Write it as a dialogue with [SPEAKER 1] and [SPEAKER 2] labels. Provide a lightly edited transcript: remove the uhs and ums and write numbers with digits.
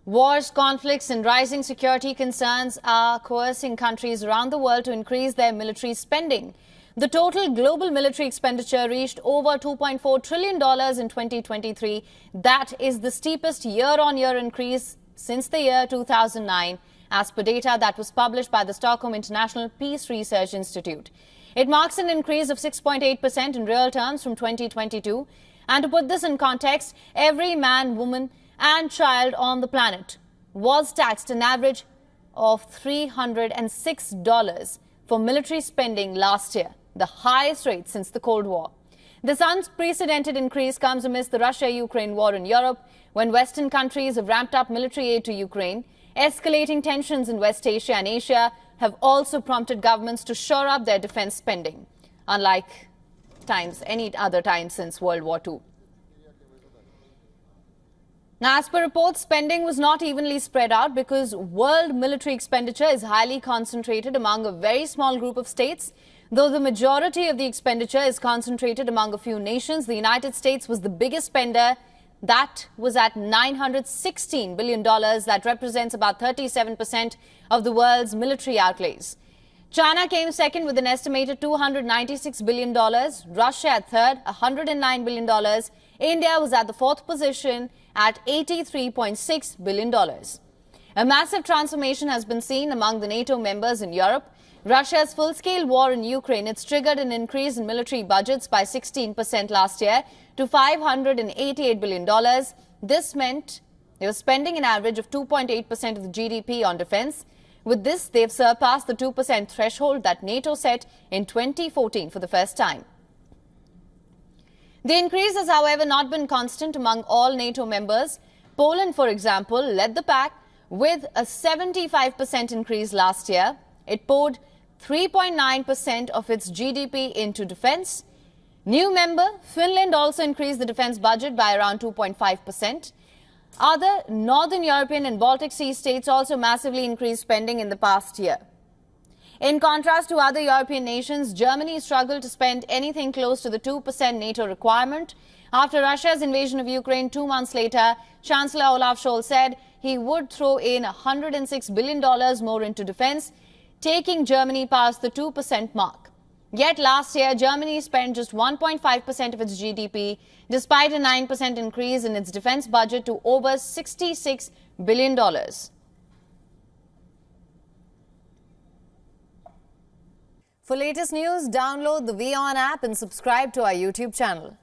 [SPEAKER 1] Wars, conflicts and rising security concerns are coercing countries around the world to increase their military spending. The total global military expenditure reached over $2.4 trillion in 2023. That is the steepest year-on-year increase since the year 2009, as per data that was published by the Stockholm International Peace Research Institute. It marks an increase of 6.8% in real terms from 2022. And to put this in context, every man, woman and child on the planet was taxed an average of $306 for military spending last year, the highest rate since the Cold War. This unprecedented increase comes amidst the Russia-Ukraine war in Europe, when Western countries have ramped up military aid to Ukraine. Escalating tensions in West Asia and Asia have also prompted governments to shore up their defense spending, unlike any other time since World War II. Now, as per reports, spending was not evenly spread out because world military expenditure is highly concentrated among a very small group of states. Though the majority of the expenditure is concentrated among a few nations, the United States was the biggest spender. That was at $916 billion. That represents about 37% of the world's military outlays. China came second with an estimated $296 billion. Russia at third, $109 billion. India was at the fourth position at $83.6 billion. A massive transformation has been seen among the NATO members in Europe. Russia's full-scale war in Ukraine has triggered an increase in military budgets by 16% last year to $588 billion. This meant they were spending an average of 2.8% of the GDP on defense. With this, they've surpassed the 2% threshold that NATO set in 2014 for the first time. The increase has, however, not been constant among all NATO members. Poland, for example, led the pack with a 75% increase last year. It poured 3.9% of its GDP into defense. New member, Finland, also increased the defense budget by around 2.5%. Other Northern European and Baltic Sea states also massively increased spending in the past year. In contrast to other European nations, Germany struggled to spend anything close to the 2% NATO requirement. After Russia's invasion of Ukraine 2 months later, Chancellor Olaf Scholz said he would throw in $106 billion more into defense, taking Germany past the 2% mark. Yet last year, Germany spent just 1.5% of its GDP, despite a 9% increase in its defense budget to over $66 billion. For latest news, download the WION app and subscribe to our YouTube channel.